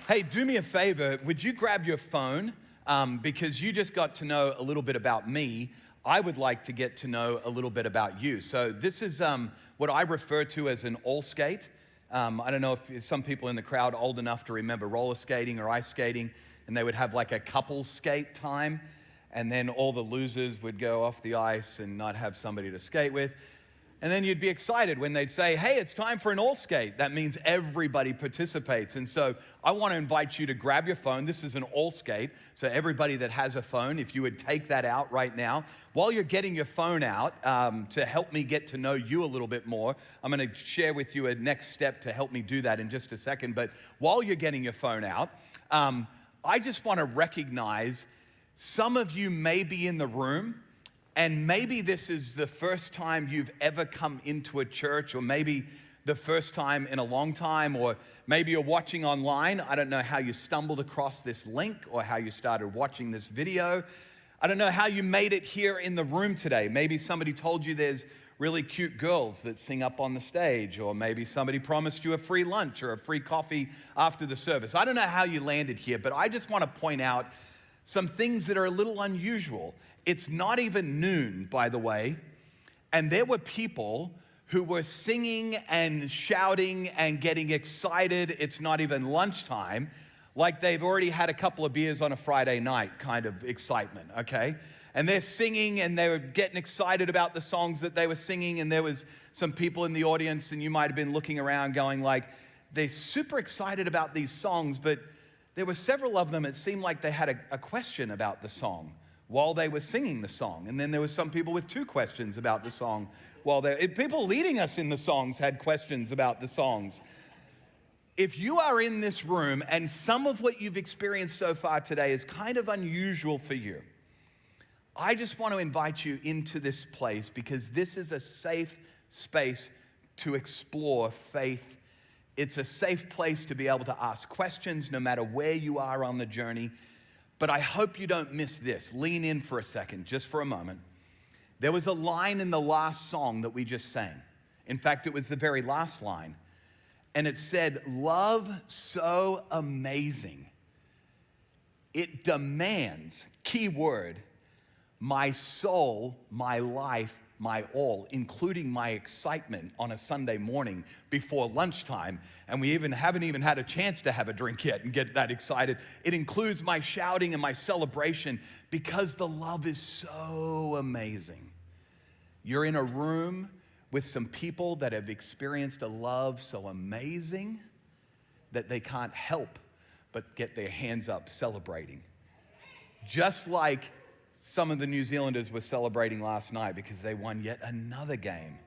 Hey, do me a favor. Would you grab your phone? Because you just got to know a little bit about me. I would like to get to know a little bit about you. So this is what I refer to as an all skate. I don't know if some people in the crowd old enough to remember roller skating or ice skating, and they would have like a couples skate time, and then all the losers would go off the ice and not have somebody to skate with. And then you'd be excited when they'd say, hey, it's time for an all skate. That means everybody participates. And so I want to invite you to grab your phone. This is an all skate. So everybody that has a phone, if you would take that out right now. While you're getting your phone out, to help me get to know you a little bit more, I'm going to share with you a next step to help me do that in just a second. But while you're getting your phone out, I just want to recognize some of you may be in the room, and maybe this is the first time you've ever come into a church, or maybe the first time in a long time, or maybe you're watching online. I don't know how you stumbled across this link or how you started watching this video. I don't know how you made it here in the room today. Maybe somebody told you there's really cute girls that sing up on the stage, or maybe somebody promised you a free lunch or a free coffee after the service. I don't know how you landed here, but I just want to point out some things that are a little unusual. It's not even noon, by the way, and there were people who were singing and shouting and getting excited. It's not even lunchtime, like they've already had a couple of beers on a Friday night kind of excitement, okay? And they're singing and they were getting excited about the songs that they were singing, and there was some people in the audience, and you might have been looking around going like, they're super excited about these songs, but there were several of them, it seemed like they had a question about the song while they were singing the song. And then there was some people with two questions about the song while people leading us in the songs had questions about the songs. If you are in this room and some of what you've experienced so far today is kind of unusual for you, I just want to invite you into this place, because this is a safe space to explore faith. It's a safe place to be able to ask questions no matter where you are on the journey. But I hope you don't miss this. Lean in for a second, just for a moment. There was a line in the last song that we just sang. In fact, it was the very last line. And it said, love so amazing, it demands, key word, my soul, my life, my all, including my excitement on a Sunday morning before lunchtime, and we haven't even had a chance to have a drink yet and get that excited. It includes my shouting and my celebration, because the love is so amazing. You're in a room with some people that have experienced a love so amazing that they can't help but get their hands up celebrating. Just like some of the New Zealanders were celebrating last night because they won yet another game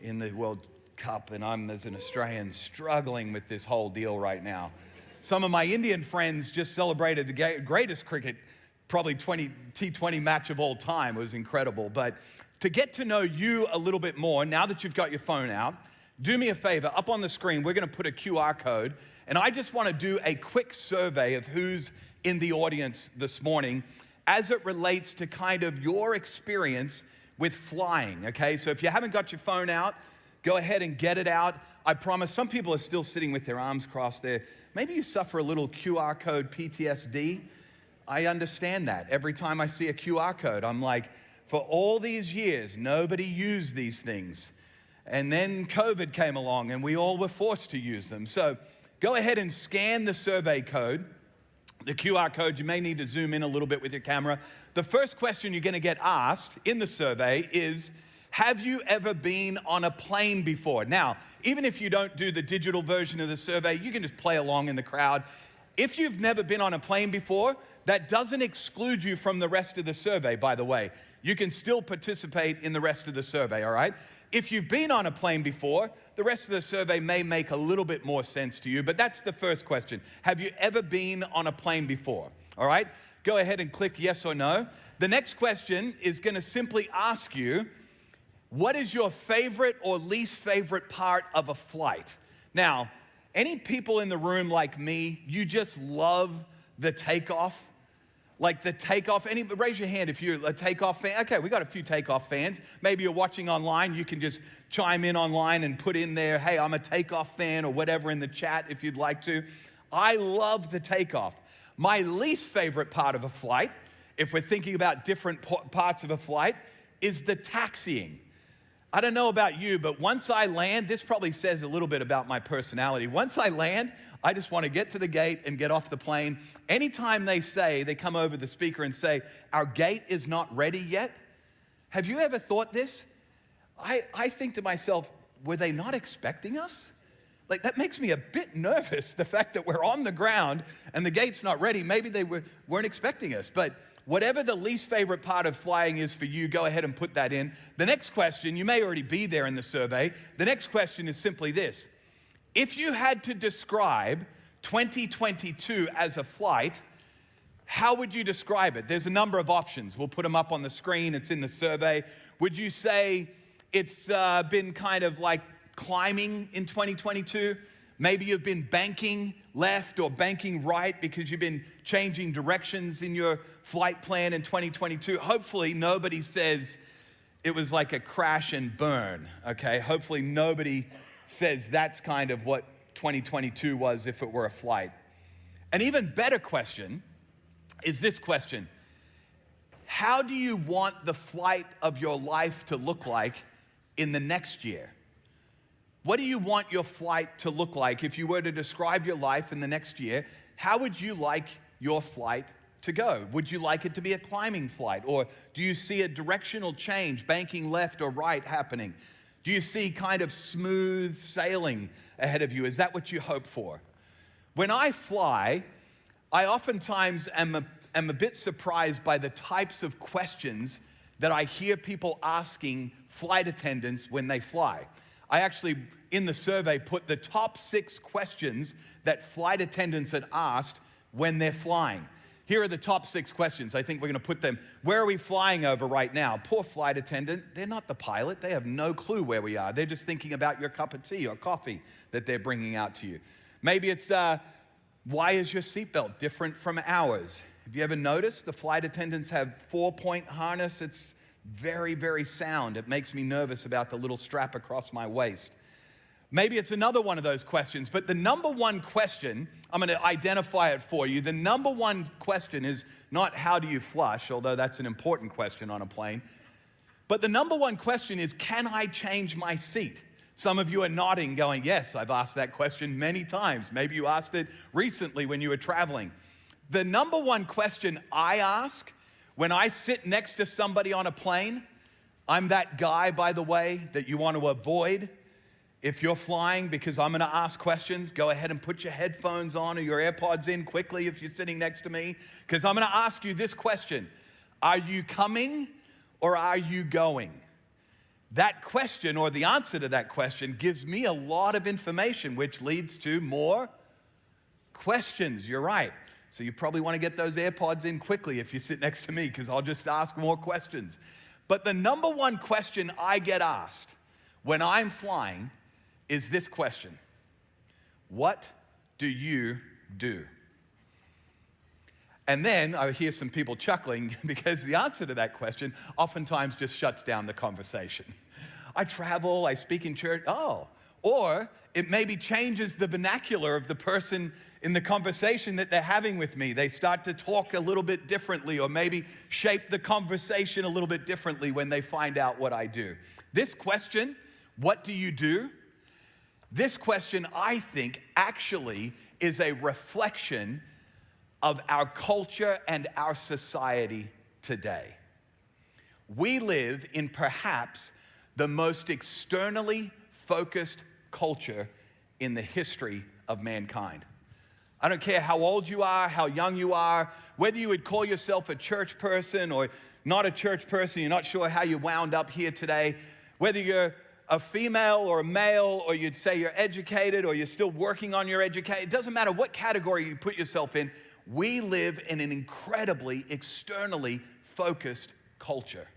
in the World Cup, and I'm, as an Australian, struggling with this whole deal right now. Some of my Indian friends just celebrated the greatest cricket, probably T20 match of all time. It was incredible. But to get to know you a little bit more, now that you've got your phone out, do me a favor. Up on the screen, we're going to put a QR code, and I just want to do a quick survey of who's in the audience this morning as it relates to kind of your experience with flying, okay? So if you haven't got your phone out, go ahead and get it out. I promise some people are still sitting with their arms crossed there. Maybe you suffer a little QR code PTSD. I understand that. Every time I see a QR code, I'm like, for all these years, nobody used these things. And then COVID came along and we all were forced to use them. So go ahead and scan the survey code. The QR code, you may need to zoom in a little bit with your camera. The first question you're going to get asked in the survey is, have you ever been on a plane before? Now, even if you don't do the digital version of the survey, you can just play along in the crowd. If you've never been on a plane before, that doesn't exclude you from the rest of the survey, by the way. You can still participate in the rest of the survey, all right? If you've been on a plane before, the rest of the survey may make a little bit more sense to you, but that's the first question. Have you ever been on a plane before? All right? Go ahead and click yes or no. The next question is going to simply ask you, what is your favorite or least favorite part of a flight? Now, any people in the room like me, you just love the takeoff? Like the takeoff, raise your hand if you're a takeoff fan. Okay, we got a few takeoff fans. Maybe you're watching online. You can just chime in online and put in there, hey, I'm a takeoff fan, or whatever in the chat if you'd like to. I love the takeoff. My least favorite part of a flight, if we're thinking about different parts of a flight, is the taxiing. I don't know about you, but once I land, this probably says a little bit about my personality. Once I land, I just want to get to the gate and get off the plane. Anytime they come over the speaker and say, our gate is not ready yet. Have you ever thought this? I think to myself, were they not expecting us? Like, that makes me a bit nervous, the fact that we're on the ground and the gate's not ready. Maybe they weren't expecting us. But whatever the least favorite part of flying is for you, go ahead and put that in. The next question, you may already be there in the survey. The next question is simply this. If you had to describe 2022 as a flight, how would you describe it? There's a number of options. We'll put them up on the screen. It's in the survey. Would you say it's been kind of like climbing in 2022? Maybe you've been banking left or banking right because you've been changing directions in your flight plan in 2022. Hopefully nobody says it was like a crash and burn, okay? Hopefully nobody says that's kind of what 2022 was if it were a flight. An even better question is this question. How do you want the flight of your life to look like in the next year? What do you want your flight to look like? If you were to describe your life in the next year, how would you like your flight to go? Would you like it to be a climbing flight? Or do you see a directional change, banking left or right happening? Do you see kind of smooth sailing ahead of you? Is that what you hope for? When I fly, I oftentimes am a bit surprised by the types of questions that I hear people asking flight attendants when they fly. I actually, in the survey, put the top 6 questions that flight attendants had asked when they're flying. Here are the top 6 questions. I think we're going to put them. Where are we flying over right now? Poor flight attendant. They're not the pilot. They have no clue where we are. They're just thinking about your cup of tea or coffee that they're bringing out to you. Maybe it's, why is your seatbelt different from ours? Have you ever noticed the flight attendants have 4-point harness? It's very, very sound. It makes me nervous about the little strap across my waist. Maybe it's another one of those questions, but the number one question, I'm going to identify it for you. The number one question is not how do you flush, although that's an important question on a plane. But the number one question is, can I change my seat? Some of you are nodding, going, yes, I've asked that question many times. Maybe you asked it recently when you were traveling. The number one question I ask when I sit next to somebody on a plane, I'm that guy, by the way, that you want to avoid. If you're flying, because I'm going to ask questions, go ahead and put your headphones on or your AirPods in quickly if you're sitting next to me, because I'm going to ask you this question. Are you coming or are you going? That question, or the answer to that question, gives me a lot of information, which leads to more questions. You're right. So you probably want to get those AirPods in quickly if you sit next to me, because I'll just ask more questions. But the number one question I get asked when I'm flying is this question. What do you do? And then I hear some people chuckling because the answer to that question oftentimes just shuts down the conversation. I travel, I speak in church, or it maybe changes the vernacular of the person in the conversation that they're having with me. They start to talk a little bit differently, or maybe shape the conversation a little bit differently when they find out what I do. This question, what do you do? This question, I think, actually is a reflection of our culture and our society today. We live in perhaps the most externally focused culture in the history of mankind. I don't care how old you are, how young you are, whether you would call yourself a church person or not a church person, you're not sure how you wound up here today, whether you're a female or a male, or you'd say you're educated or you're still working on your education. It doesn't matter what category you put yourself in. We live in an incredibly externally focused culture.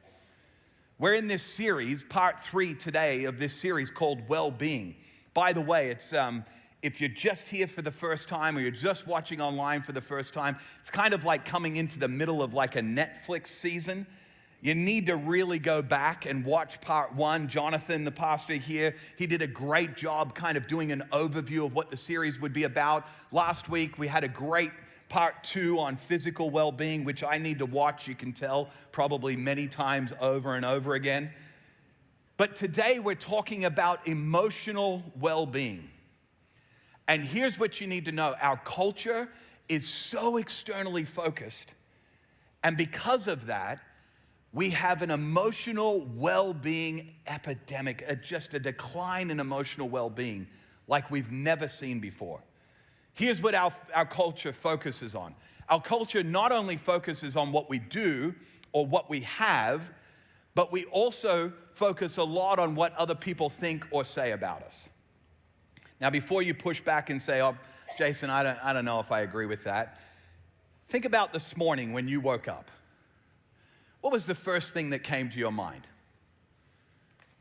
We're in this series, part 3 today of this series called Wellbeing. By the way, it's if you're just here for the first time or you're just watching online for the first time, it's kind of like coming into the middle of like a Netflix season. You need to really go back and watch part one. Jonathan, the pastor here, he did a great job kind of doing an overview of what the series would be about. Last week, we had a great part two on physical well-being, which I need to watch, you can tell, probably many times over and over again. But today, we're talking about emotional well-being. And here's what you need to know. Our culture is so externally focused. And because of that, we have an emotional well-being epidemic, just a decline in emotional well-being like we've never seen before. Here's what our culture focuses on. Our culture not only focuses on what we do or what we have, but we also focus a lot on what other people think or say about us. Now, before you push back and say, oh, Jason, I don't know if I agree with that, think about this morning when you woke up. What was the first thing that came to your mind?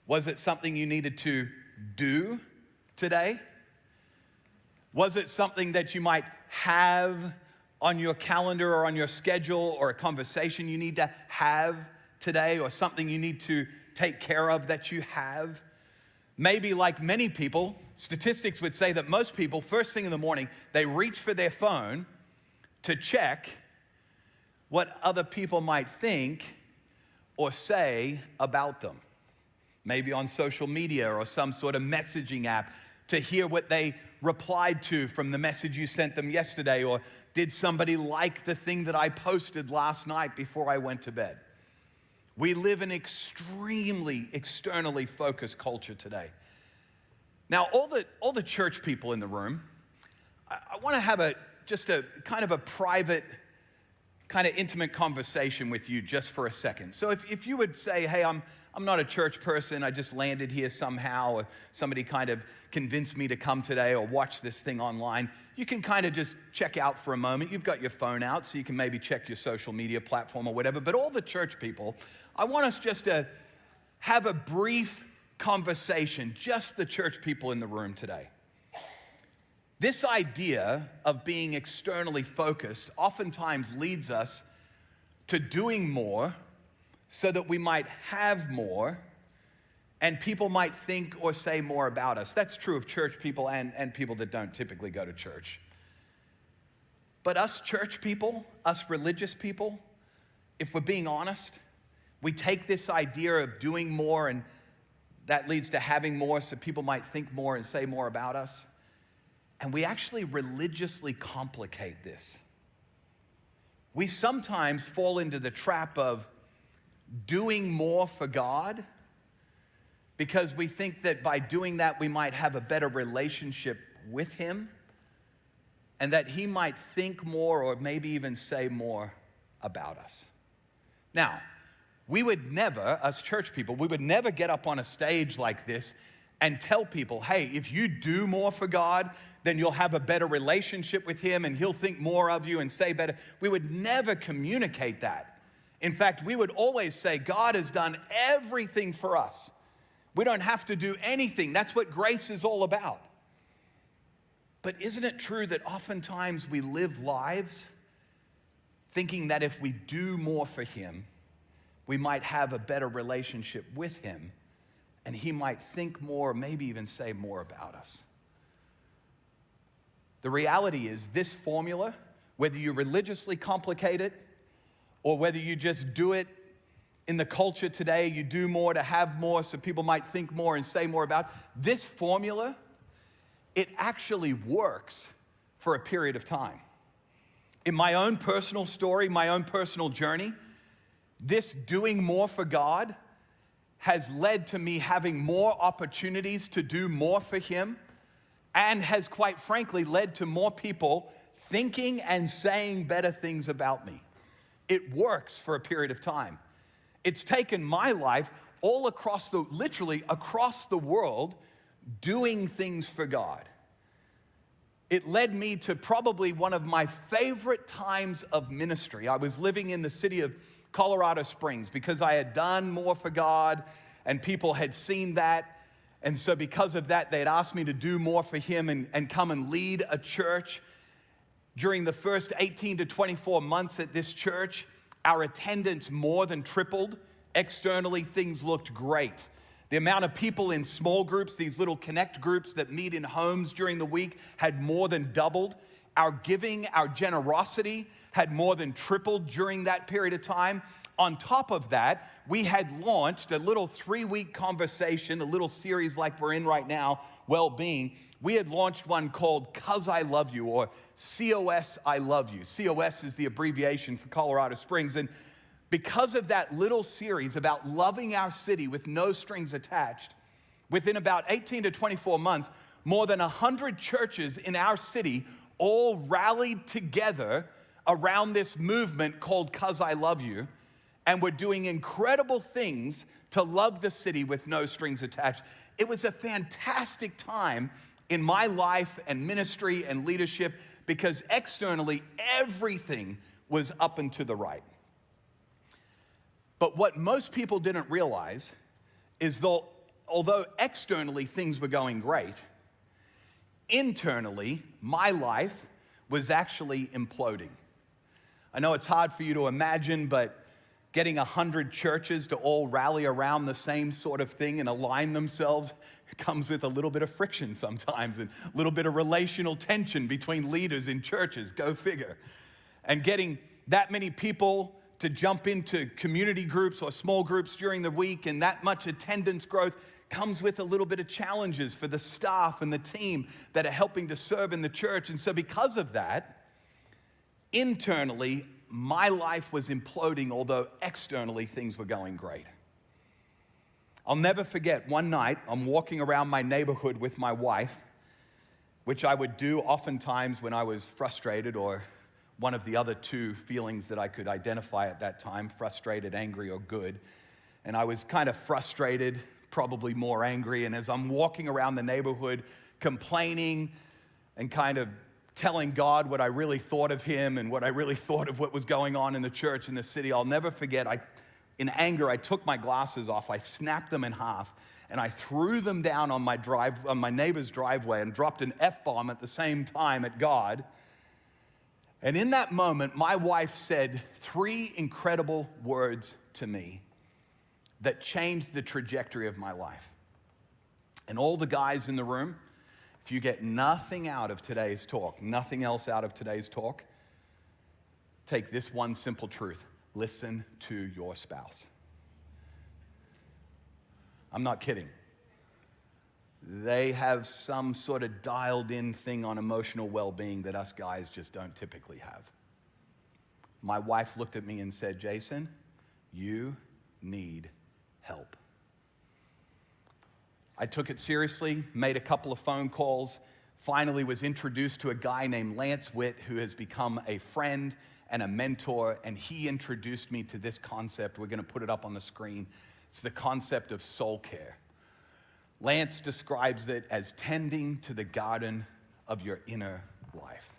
Was it something you needed to do today? Was it something that you might have on your calendar or on your schedule, or a conversation you need to have today, or something you need to take care of that you have? Maybe like many people, statistics would say that most people, first thing in the morning, they reach for their phone to check what other people might think or say about them. Maybe on social media or some sort of messaging app to hear what they replied to from the message you sent them yesterday, or did somebody like the thing that I posted last night before I went to bed? We live in extremely externally focused culture today. Now, all the church people in the room, I want to have just a kind of a private, kind of intimate conversation with you just for a second. So if you would say, hey, I'm not a church person, I just landed here somehow, or somebody kind of convinced me to come today or watch this thing online, you can kind of just check out for a moment. You've got your phone out, so you can maybe check your social media platform or whatever. But all the church people, I want us just to have a brief conversation, just the church people in the room today. This idea of being externally focused oftentimes leads us to doing more so that we might have more and people might think or say more about us. That's true of church people and people that don't typically go to church. But us church people, us religious people, if we're being honest, we take this idea of doing more, and that leads to having more so people might think more and say more about us. And we actually religiously complicate this. We sometimes fall into the trap of doing more for God because we think that by doing that we might have a better relationship with Him, and that He might think more or maybe even say more about us. Now, we would never, us church people, we would never get up on a stage like this and tell people, hey, if you do more for God, then you'll have a better relationship with Him and He'll think more of you and say better. We would never communicate that. In fact, we would always say, God has done everything for us. We don't have to do anything. That's what grace is all about. But isn't it true that oftentimes we live lives thinking that if we do more for Him, we might have a better relationship with Him, and He might think more, maybe even say more about us? The reality is this formula, whether you religiously complicate it or whether you just do it in the culture today, you do more to have more so people might think more and say more about, this formula, it actually works for a period of time. In my own personal story, my own personal journey, this doing more for God has led to me having more opportunities to do more for Him, and has quite frankly led to more people thinking and saying better things about me. It works for a period of time. It's taken my life all across literally across the world, doing things for God. It led me to probably one of my favorite times of ministry. I was living in the city of Colorado Springs because I had done more for God and people had seen that. And so because of that, they had asked me to do more for Him and come and lead a church. During the first 18 to 24 months at this church, our attendance more than tripled Externally, things looked great. The amount of people in small groups, these little connect groups that meet in homes during the week, had more than doubled. Our giving, our generosity had more than tripled during that period of time. On top of that, we had launched a little 3-week conversation, a little series like we're in right now, Wellbeing. We had launched one called 'Cause I Love You, or COS I Love You. COS is the abbreviation for Colorado Springs. And because of that little series about loving our city with no strings attached, within about 18 to 24 months, more than 100 churches in our city all rallied together around this movement called 'Cause I Love You, and were doing incredible things to love the city with no strings attached. It was a fantastic time in my life and ministry and leadership, because externally, everything was up and to the right. But what most people didn't realize is that although externally things were going great, internally, my life was actually imploding. I know it's hard for you to imagine, but getting 100 churches to all rally around the same sort of thing and align themselves comes with a little bit of friction sometimes, and a little bit of relational tension between leaders in churches, go figure. And getting that many people to jump into community groups or small groups during the week, and that much attendance growth comes with a little bit of challenges for the staff and the team that are helping to serve in the church. And so because of that, internally, my life was imploding, although externally things were going great. I'll never forget one night, I'm walking around my neighborhood with my wife, which I would do oftentimes when I was frustrated, or one of the other two feelings that I could identify at that time, frustrated, angry, or good. And I was kind of frustrated, probably more angry, and as I'm walking around the neighborhood complaining and kind of telling God what I really thought of him and what I really thought of what was going on in the church in the city, I'll never forget, in anger, I took my glasses off, I snapped them in half, and I threw them down on my neighbor's driveway and dropped an F-bomb at the same time at God. And in that moment, my wife said 3 incredible words to me that changed the trajectory of my life. And all the guys in the room, if you get nothing out of today's talk, nothing else out of today's talk, take this one simple truth: listen to your spouse. I'm not kidding. They have some sort of dialed in thing on emotional well-being that us guys just don't typically have. My wife looked at me and said, "Jason, you need help." I took it seriously, made a couple of phone calls, finally was introduced to a guy named Lance Witt, who has become a friend and a mentor, and he introduced me to this concept. We're gonna put it up on the screen. It's the concept of soul care. Lance describes it as tending to the garden of your inner life.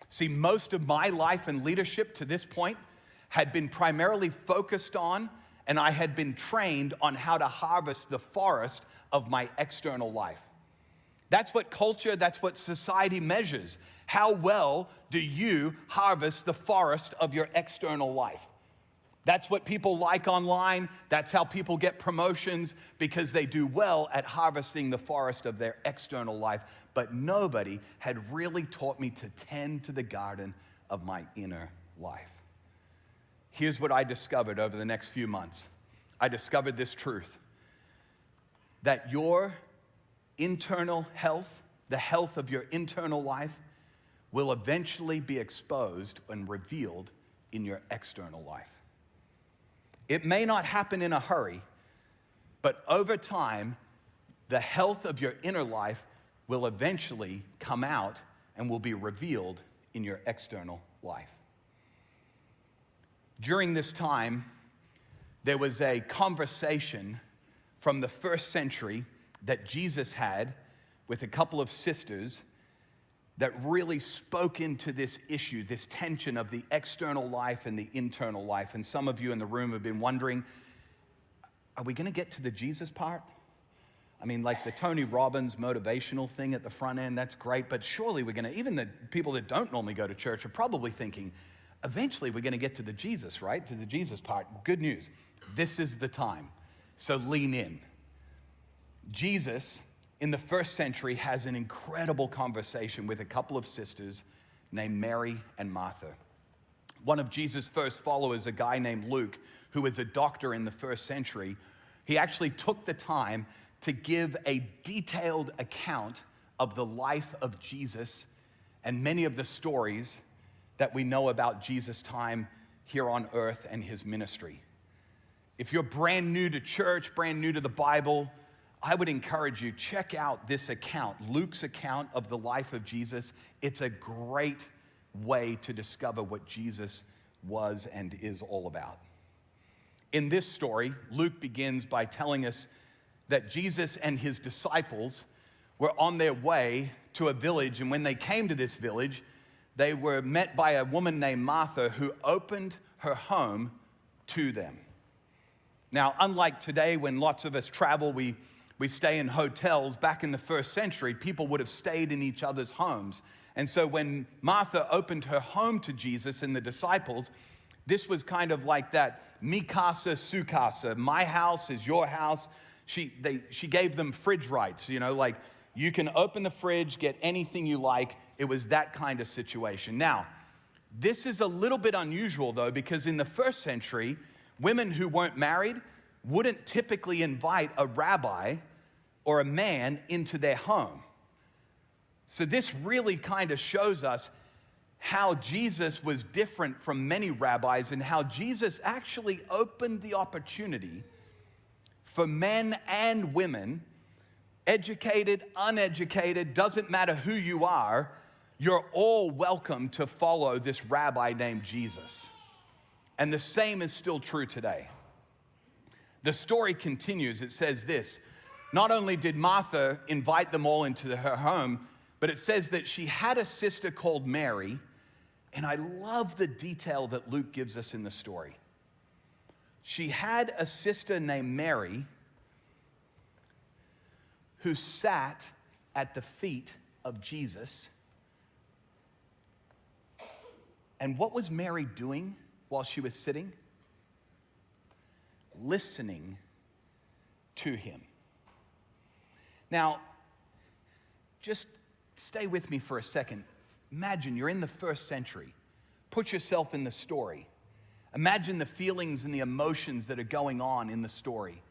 See, most of my life and leadership to this point had been primarily focused on, and I had been trained on how to harvest the forest of my external life. That's what culture, that's what society measures. How well do you harvest the forest of your external life? That's what people like online. That's how people get promotions, because they do well at harvesting the forest of their external life. But nobody had really taught me to tend to the garden of my inner life. Here's what I discovered over the next few months. I discovered this truth: that your internal health, the health of your internal life, will eventually be exposed and revealed in your external life. It may not happen in a hurry, but over time, the health of your inner life will eventually come out and will be revealed in your external life. During this time, there was a conversation from the first century that Jesus had with a couple of sisters that really spoke into this issue, this tension of the external life and the internal life. And some of you in the room have been wondering, are we gonna get to the Jesus part? I mean, like the Tony Robbins motivational thing at the front end, that's great, but surely we're gonna, even the people that don't normally go to church are probably thinking, eventually we're going to get to the Jesus, right? To the Jesus part. Good news. This is the time. So lean in. Jesus, in the first century, has an incredible conversation with a couple of sisters named Mary and Martha. One of Jesus' first followers, a guy named Luke, who was a doctor in the first century, he actually took the time to give a detailed account of the life of Jesus and many of the stories that we know about Jesus' time here on earth and his ministry. If you're brand new to church, brand new to the Bible, I would encourage you, check out this account, Luke's account of the life of Jesus. It's a great way to discover what Jesus was and is all about. In this story, Luke begins by telling us that Jesus and his disciples were on their way to a village, and when they came to this village, they were met by a woman named Martha who opened her home to them. Now, unlike today when lots of us travel, we stay in hotels. Back in the first century, people would have stayed in each other's homes. And so when Martha opened her home to Jesus and the disciples, this was kind of like that, mi casa, su casa, my house is your house. She gave them fridge rights, like you can open the fridge, get anything you like. It was that kind of situation. Now, this is a little bit unusual though, because in the first century, women who weren't married wouldn't typically invite a rabbi or a man into their home. So this really kind of shows us how Jesus was different from many rabbis and how Jesus actually opened the opportunity for men and women, educated, uneducated, doesn't matter who you are, you're all welcome to follow this rabbi named Jesus. And the same is still true today. The story continues. It says this: not only did Martha invite them all into her home, but it says that she had a sister called Mary, and I love the detail that Luke gives us in the story. She had a sister named Mary who sat at the feet of Jesus. And what was Mary doing while she was sitting? Listening to him. Now, just stay with me for a second. Imagine you're in the first century. Put yourself in the story. Imagine the feelings and the emotions that are going on in the story.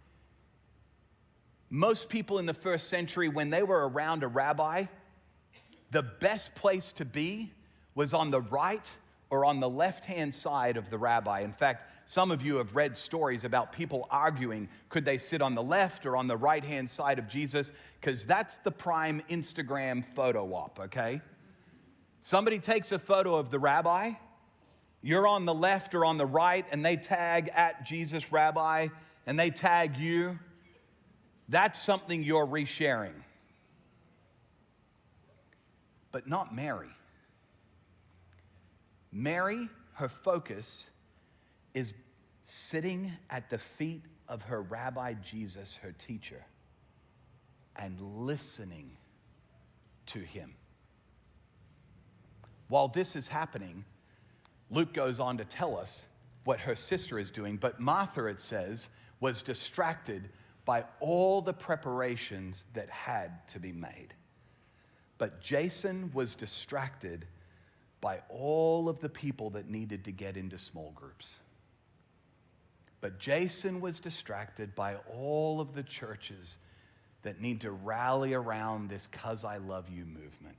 Most people in the first century, when they were around a rabbi, the best place to be was on the right or on the left-hand side of the rabbi. In fact, some of you have read stories about people arguing, could they sit on the left or on the right-hand side of Jesus? Because that's the prime Instagram photo op, okay? Somebody takes a photo of the rabbi, you're on the left or on the right, and they tag at Jesus Rabbi, and they tag you. That's something you're resharing. But not Mary. Mary, her focus is sitting at the feet of her rabbi Jesus, her teacher, and listening to him. While this is happening, Luke goes on to tell us what her sister is doing, but Martha, it says, was distracted by all the preparations that had to be made. But Jason was distracted by all of the people that needed to get into small groups. But Jason was distracted by all of the churches that need to rally around this "'Cause I Love You" movement.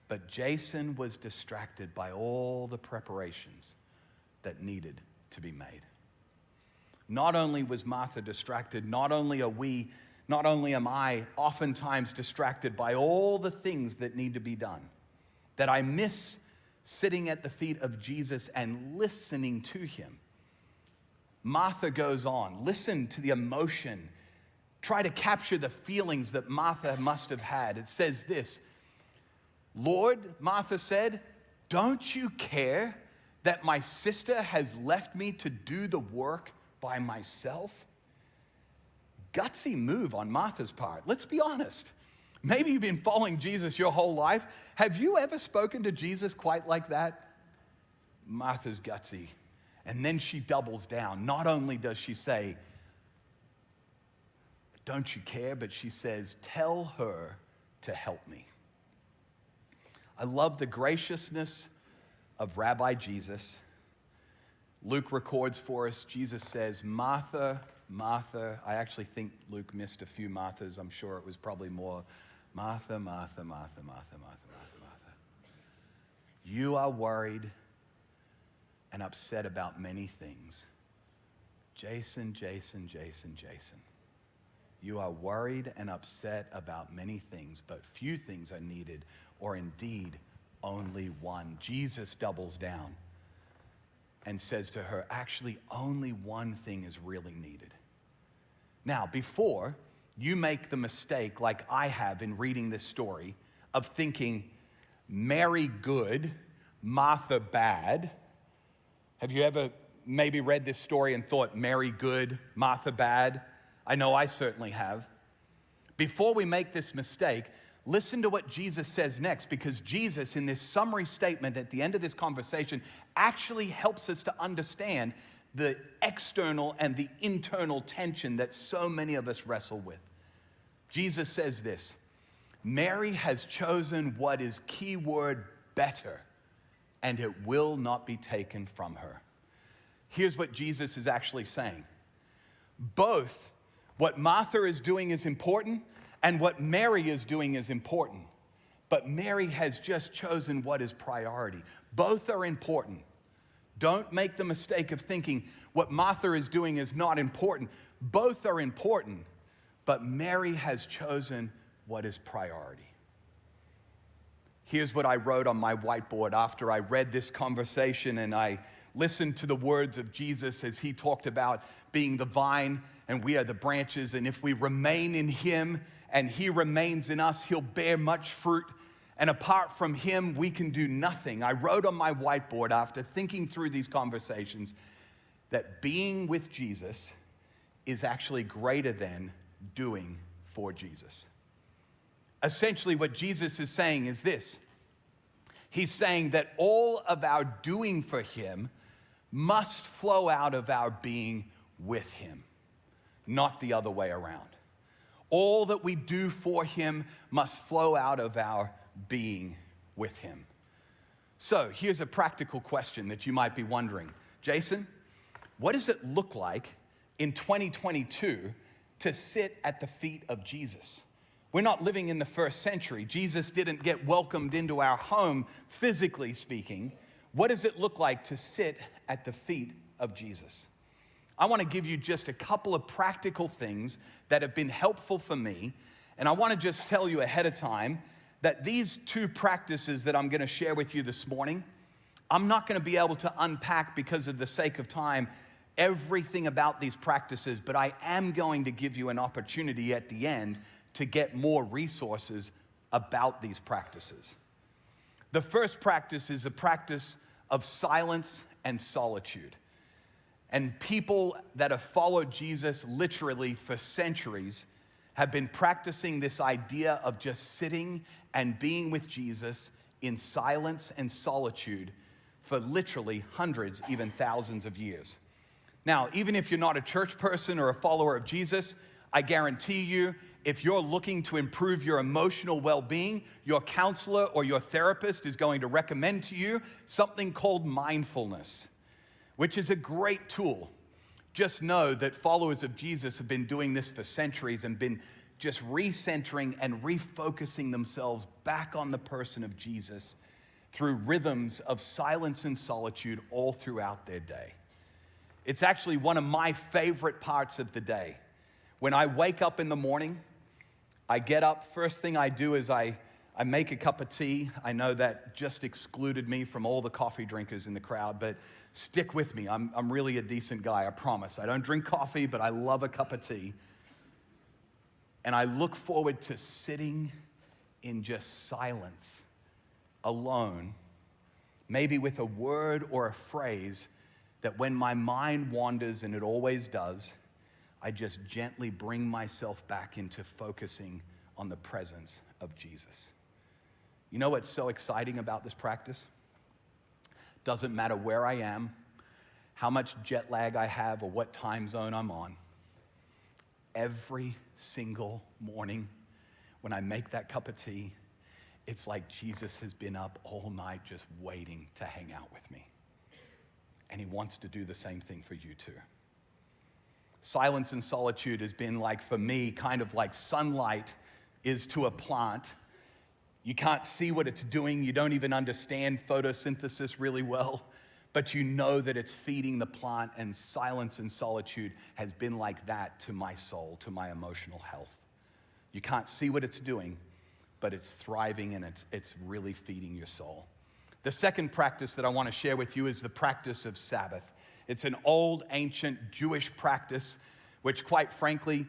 But Jason was distracted by all the preparations that needed to be made. Not only was Martha distracted, not only am I oftentimes distracted by all the things that need to be done, that I miss sitting at the feet of Jesus and listening to him. Martha goes on. Listen to the emotion. Try to capture the feelings that Martha must have had. It says this: "Lord," Martha said, "don't you care that my sister has left me to do the work by myself?" Gutsy move on Martha's part. Let's be honest. Maybe you've been following Jesus your whole life. Have you ever spoken to Jesus quite like that? Martha's gutsy. And then she doubles down. Not only does she say, don't you care? But she says, tell her to help me. I love the graciousness of Rabbi Jesus. Luke records for us, Jesus says, Martha, Martha. I actually think Luke missed a few Marthas. I'm sure it was probably more Martha, Martha, Martha, Martha, Martha, Martha, Martha. You are worried and upset about many things. Jason, Jason, Jason, Jason. You are worried and upset about many things, but few things are needed, or indeed only one. Jesus doubles down and says to her, actually, only one thing is really needed. Now, before you make the mistake, like I have in reading this story, of thinking Mary good, Martha bad. Have you ever maybe read this story and thought Mary good, Martha bad? I know I certainly have. Before we make this mistake, listen to what Jesus says next, because Jesus, in this summary statement at the end of this conversation, actually helps us to understand the external and the internal tension that so many of us wrestle with. Jesus says this, Mary has chosen what is keyword better, and it will not be taken from her. Here's what Jesus is actually saying. Both what Martha is doing is important, and what Mary is doing is important. But Mary has just chosen what is priority. Both are important. Don't make the mistake of thinking what Martha is doing is not important. Both are important, but Mary has chosen what is priority. Here's what I wrote on my whiteboard after I read this conversation and I listened to the words of Jesus as he talked about being the vine and we are the branches, and if we remain in him and he remains in us, he'll bear much fruit. And apart from him, we can do nothing. I wrote on my whiteboard after thinking through these conversations that being with Jesus is actually greater than doing for Jesus. Essentially, what Jesus is saying is this. He's saying that all of our doing for him must flow out of our being with him, not the other way around. All that we do for him must flow out of our being with him. So here's a practical question that you might be wondering. Jason, what does it look like in 2022 to sit at the feet of Jesus? We're not living in the first century. Jesus didn't get welcomed into our home, physically speaking. What does it look like to sit at the feet of Jesus? I want to give you just a couple of practical things that have been helpful for me. And I want to just tell you ahead of time that these two practices that I'm going to share with you this morning, I'm not going to be able to unpack because of the sake of time everything about these practices, but I am going to give you an opportunity at the end to get more resources about these practices. The first practice is a practice of silence and solitude. And people that have followed Jesus literally for centuries have been practicing this idea of just sitting and being with Jesus in silence and solitude for literally hundreds, even thousands of years. Now, even if you're not a church person or a follower of Jesus, I guarantee you, if you're looking to improve your emotional well-being, your counselor or your therapist is going to recommend to you something called mindfulness, which is a great tool. Just know that followers of Jesus have been doing this for centuries and been just recentering and refocusing themselves back on the person of Jesus through rhythms of silence and solitude all throughout their day. It's actually one of my favorite parts of the day. When I wake up in the morning, I get up, first thing I do is I make a cup of tea. I know that just excluded me from all the coffee drinkers in the crowd, but stick with me. I'm really a decent guy, I promise. I don't drink coffee, but I love a cup of tea. And I look forward to sitting in just silence, alone, maybe with a word or a phrase that when my mind wanders, and it always does, I just gently bring myself back into focusing on the presence of Jesus. You know what's so exciting about this practice? Doesn't matter where I am, how much jet lag I have, or what time zone I'm on. Every single morning when I make that cup of tea, it's like Jesus has been up all night just waiting to hang out with me. And he wants to do the same thing for you too. Silence and solitude has been like, for me, kind of like sunlight is to a plant. You can't see what it's doing. You don't even understand photosynthesis really well, but you know that it's feeding the plant, and silence and solitude has been like that to my soul, to my emotional health. You can't see what it's doing, but it's thriving and it's really feeding your soul. The second practice that I want to share with you is the practice of Sabbath. It's an old, ancient Jewish practice, which quite frankly,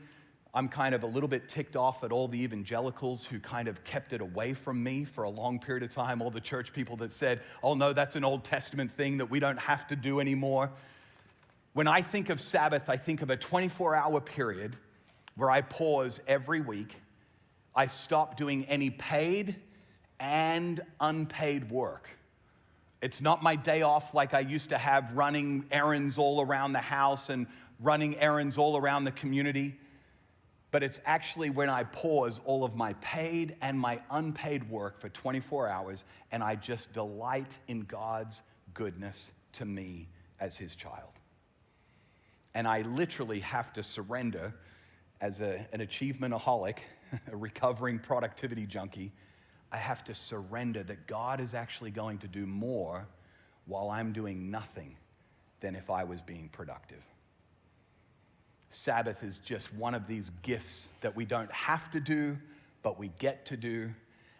I'm kind of a little bit ticked off at all the evangelicals who kind of kept it away from me for a long period of time, all the church people that said, oh no, that's an Old Testament thing that we don't have to do anymore. When I think of Sabbath, I think of a 24-hour period where I pause every week. I stop doing any paid and unpaid work. It's not my day off like I used to have, running errands all around the house and running errands all around the community. But it's actually when I pause all of my paid and my unpaid work for 24 hours, and I just delight in God's goodness to me as his child. And I literally have to surrender as an achievementaholic, a recovering productivity junkie. I have to surrender that God is actually going to do more while I'm doing nothing than if I was being productive. Sabbath is just one of these gifts that we don't have to do, but we get to do.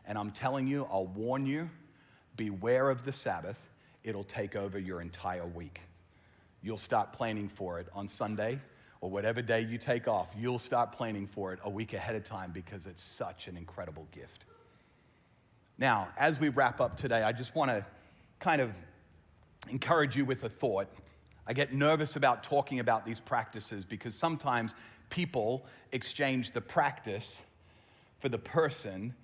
And I'm telling you, I'll warn you, beware of the Sabbath. It'll take over your entire week. You'll start planning for it on Sunday or whatever day you take off. You'll start planning for it a week ahead of time because it's such an incredible gift. Now, as we wrap up today, I just want to kind of encourage you with a thought. I get nervous about talking about these practices because sometimes people exchange the practice for the person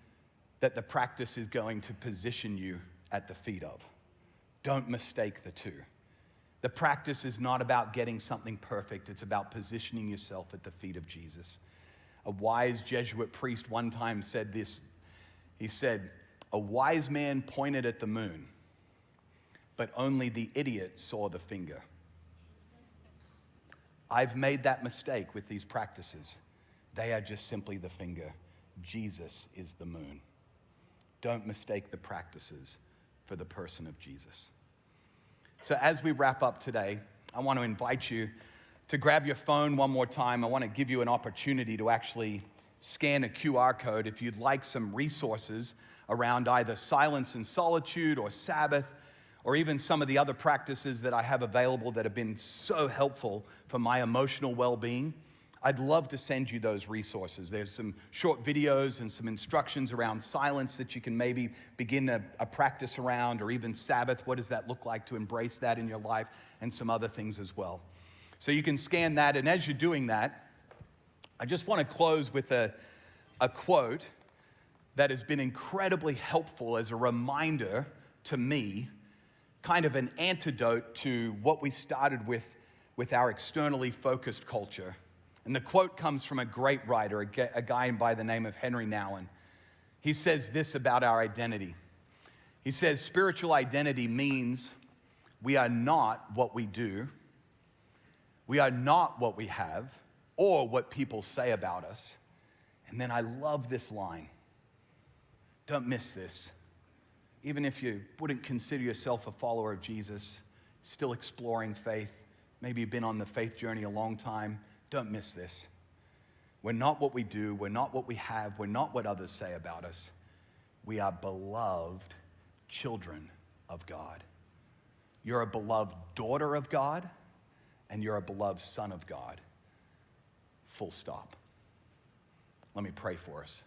that the practice is going to position you at the feet of. Don't mistake the two. The practice is not about getting something perfect. It's about positioning yourself at the feet of Jesus. A wise Jesuit priest one time said this. He said, a wise man pointed at the moon, but only the idiot saw the finger. I've made that mistake with these practices. They are just simply the finger. Jesus is the moon. Don't mistake the practices for the person of Jesus. So as we wrap up today, I want to invite you to grab your phone one more time. I want to give you an opportunity to actually scan a QR code if you'd like some resources around either silence and solitude or Sabbath, or even some of the other practices that I have available that have been so helpful for my emotional well-being. I'd love to send you those resources. There's some short videos and some instructions around silence that you can maybe begin a practice around, or even Sabbath. What does that look like to embrace that in your life, and some other things as well. So you can scan that, and as you're doing that, I just want to close with a quote that has been incredibly helpful as a reminder to me, kind of an antidote to what we started with our externally focused culture. And the quote comes from a great writer, a guy by the name of Henry Nouwen. He says this about our identity. He says, spiritual identity means we are not what we do, we are not what we have, or what people say about us. And then I love this line. Don't miss this. Even if you wouldn't consider yourself a follower of Jesus, still exploring faith, maybe you've been on the faith journey a long time, don't miss this. We're not what we do, we're not what we have, we're not what others say about us. We are beloved children of God. You're a beloved daughter of God, and you're a beloved son of God. Full stop. Let me pray for us.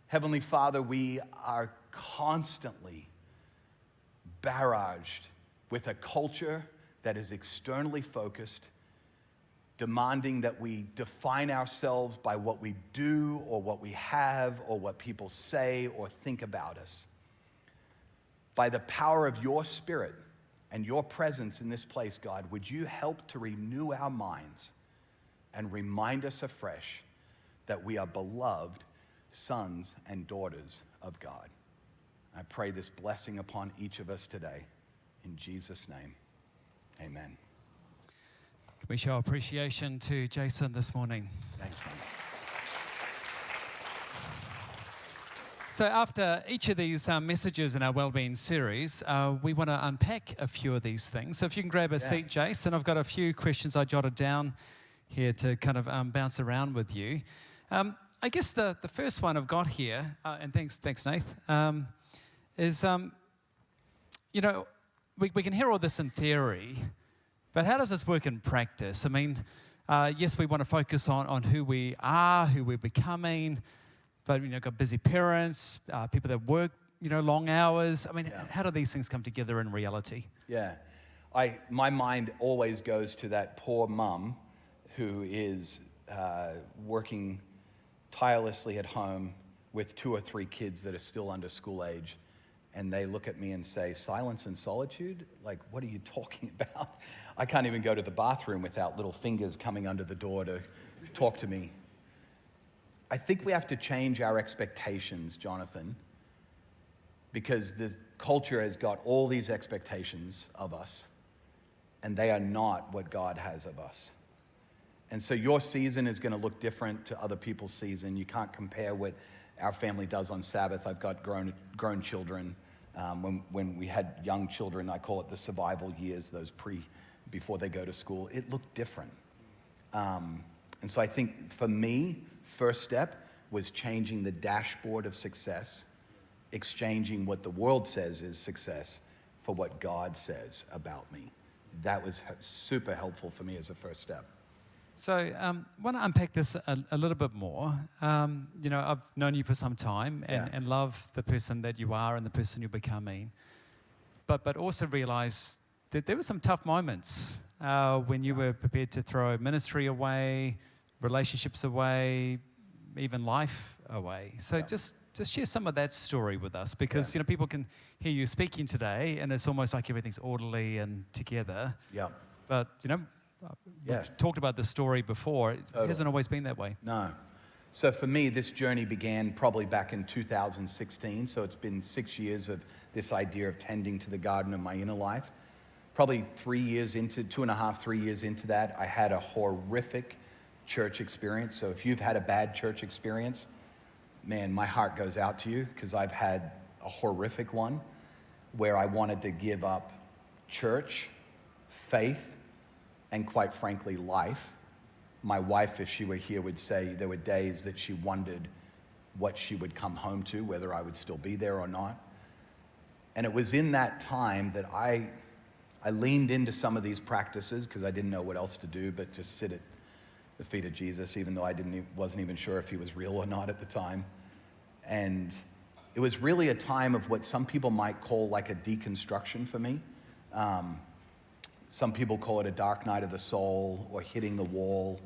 Heavenly Father, we are constantly barraged with a culture that is externally focused, demanding that we define ourselves by what we do or what we have or what people say or think about us. By the power of your Spirit, and your presence in this place, God, would you help to renew our minds and remind us afresh that we are beloved sons and daughters of God. I pray this blessing upon each of us today. In Jesus' name, amen. Can we show appreciation to Jason this morning? Thanks, man. So after each of these messages in our Wellbeing series, we want to unpack a few of these things. So if you can grab a seat, Jason, I've got a few questions I jotted down here to kind of bounce around with you. I guess the first one I've got here, and thanks Nath, is, we can hear all this in theory, but how does this work in practice? I mean, yes, we want to focus on who we are, who we're becoming, but, got busy parents, people that work, long hours. I mean, how do these things come together in reality? Yeah. My mind always goes to that poor mum who is working tirelessly at home with 2 or 3 kids that are still under school age, and they look at me and say, silence and solitude? Like, what are you talking about? I can't even go to the bathroom without little fingers coming under the door to talk to me. I think we have to change our expectations, Jonathan, because the culture has got all these expectations of us, and they are not what God has of us. And so your season is going to look different to other people's season. You can't compare what our family does on Sabbath. I've got grown children. When we had young children, I call it the survival years, those before they go to school. It looked different. And so I think for me, first step was changing the dashboard of success, exchanging what the world says is success for what God says about me. That was super helpful for me as a first step. So I want to unpack this a little bit more. I've known you for some time and love the person that you are and the person you're becoming, but also realize that there were some tough moments when you were prepared to throw ministry away, relationships away, even life away. So just share some of that story with us, because people can hear you speaking today and it's almost like everything's orderly and together. Yeah. But we've talked about this story before. It hasn't always been that way. No. So for me, this journey began probably back in 2016. So it's been 6 years of this idea of tending to the garden of my inner life. Probably 3 years into, 2.5, 3 years into that, I had a horrific church experience. So if you've had a bad church experience, man, my heart goes out to you, because I've had a horrific one where I wanted to give up church, faith, and quite frankly, life. My wife, if she were here, would say there were days that she wondered what she would come home to, whether I would still be there or not. And it was in that time that I leaned into some of these practices, because I didn't know what else to do but just sit at the feet of Jesus, even though I wasn't even sure if he was real or not at the time. And it was really a time of what some people might call like a deconstruction for me. Some people call it a dark night of the soul or hitting the wall.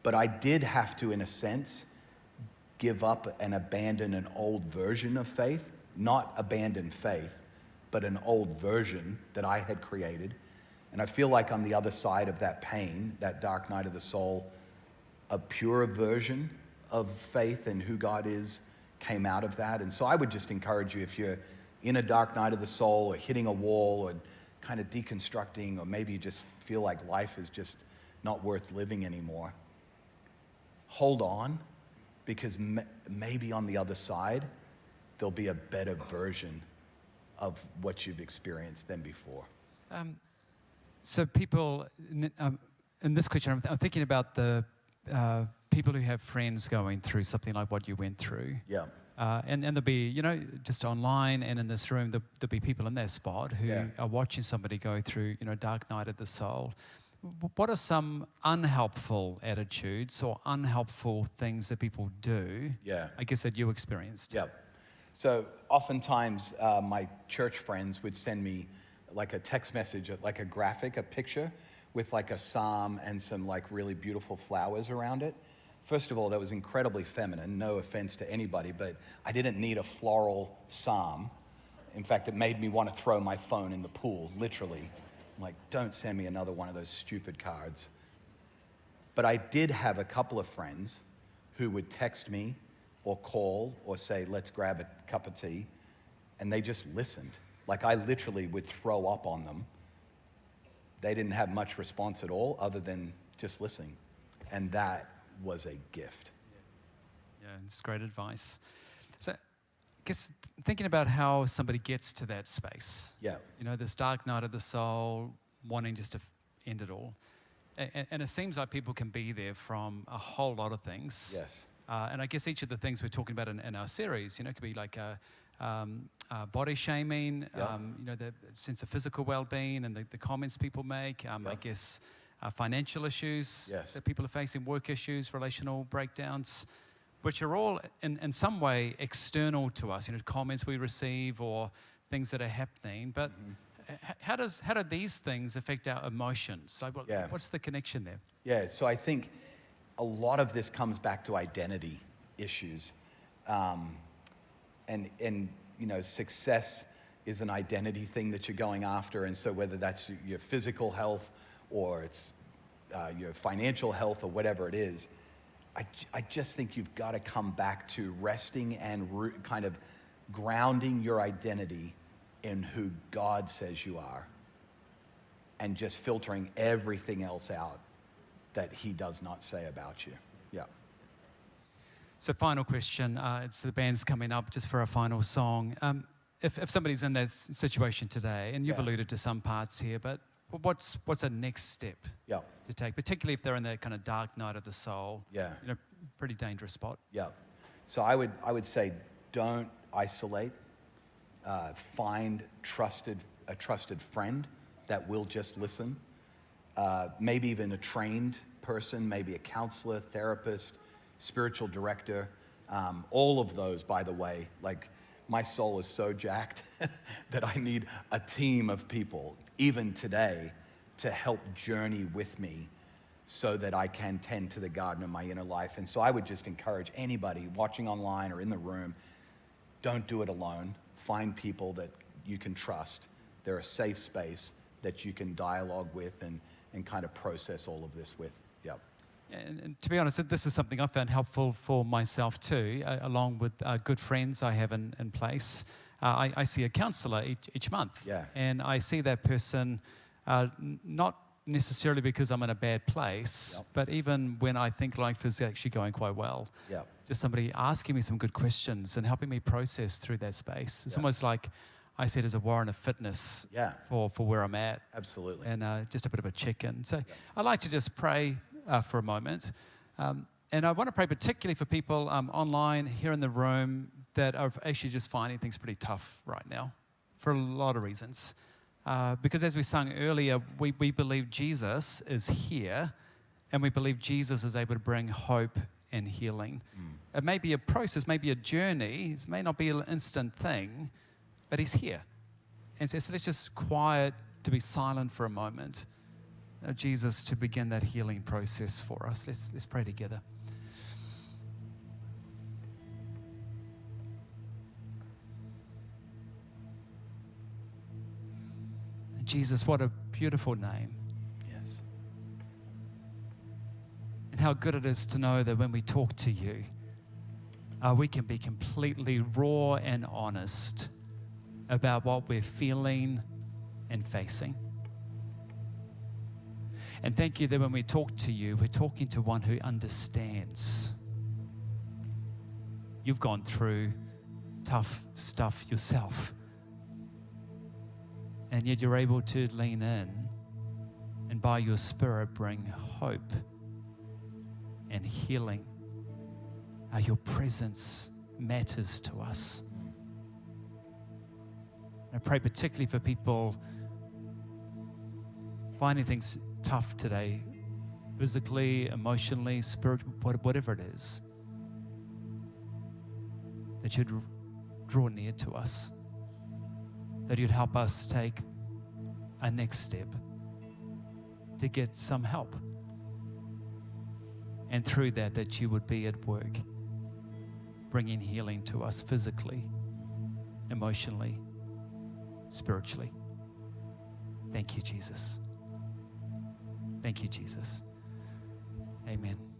But I did have to, in a sense, give up and abandon an old version of faith. Not abandon faith, but an old version that I had created. And I feel like on the other side of that pain, that dark night of the soul, a purer version of faith and who God is came out of that. And so I would just encourage you, if you're in a dark night of the soul or hitting a wall or kind of deconstructing, or maybe you just feel like life is just not worth living anymore, hold on, because maybe on the other side, there'll be a better version of what you've experienced than before. So people, in this question, I'm thinking about the people who have friends going through something like what you went through. Yeah. And there'll be, just online and in this room, there'll be people in their spot who are watching somebody go through, dark night of the soul. What are some unhelpful attitudes or unhelpful things that people do, I guess, that you experienced? Yeah. So oftentimes my church friends would send me like a text message, like a graphic, a picture with like a psalm and some like really beautiful flowers around it. First of all, that was incredibly feminine, no offense to anybody, but I didn't need a floral psalm In fact, it made me want to throw my phone in the pool, literally. I'm like, don't send me another one of those stupid cards. But I did have a couple of friends who would text me or call or say, let's grab a cup of tea. And they just listened. Like, I literally would throw up on them. They didn't have much response at all other than just listening. And that was a gift. Yeah, it's great advice. So I guess thinking about how somebody gets to that space. Yeah. You know, this dark night of the soul, wanting just to end it all. And it seems like people can be there from a whole lot of things. Yes. And I guess each of the things we're talking about in our series, you know, could be like body shaming, Yeah. you know, the sense of physical well-being and the comments people make. I guess financial issues Yes. that people are facing, work issues, relational breakdowns, which are all in some way external to us. You know, comments we receive or things that are happening. But how do these things affect our emotions? Like, what's the connection there? Yeah, so I think a lot of this comes back to identity issues. And you know, success is an identity thing that you're going after. And so whether that's your physical health or it's your financial health or whatever it is, I just think you've got to come back to resting and kind of grounding your identity in who God says you are and just filtering everything else out that he does not say about you. Yeah. So final question, it's the band's coming up just for a final song. If somebody's in that situation today, and you've alluded to some parts here, but what's a next step to take, particularly if they're in that kind of dark night of the soul? Yeah. You know, pretty dangerous spot. Yeah. So I would say don't isolate. Find a trusted friend that will just listen. Maybe even a trained person, maybe a counselor, therapist, spiritual director. All of those, by the way, like my soul is so jacked that I need a team of people, even today, to help journey with me so that I can tend to the garden of my inner life. And so I would just encourage anybody watching online or in the room, don't do it alone. Find people that you can trust. They're a safe space that you can dialogue with and kind of process all of this with. Yep. And to be honest, this is something I found helpful for myself too, along with good friends I have in place. I see a counselor each month. Yeah. And I see that person not necessarily because I'm in a bad place, but even when I think life is actually going quite well. Yeah. Just somebody asking me some good questions and helping me process through that space. It's almost like I see it as a warrant of fitness for where I'm at. Absolutely. And just a bit of a check-in. So I'd like to just pray for a moment. And I want to pray particularly for people online here in the room that are actually just finding things pretty tough right now for a lot of reasons. Because as we sung earlier, we believe Jesus is here and we believe Jesus is able to bring hope and healing. It may be a process, maybe a journey. It may not be an instant thing, but he's here. And so let's just quiet to be silent for a moment. Jesus, to begin that healing process for us. Let's pray together. Jesus, what a beautiful name. Yes. And how good it is to know that when we talk to you, we can be completely raw and honest about what we're feeling and facing. And thank you that when we talk to you, we're talking to one who understands. You've gone through tough stuff yourself. And yet you're able to lean in and by your Spirit bring hope and healing. Your presence matters to us. I pray particularly for people finding things tough today, physically, emotionally, spiritually, whatever it is, that you'd draw near to us, that you'd help us take a next step to get some help. And through that you would be at work, bringing healing to us physically, emotionally, spiritually. Thank you, Jesus. Thank you, Jesus. Amen.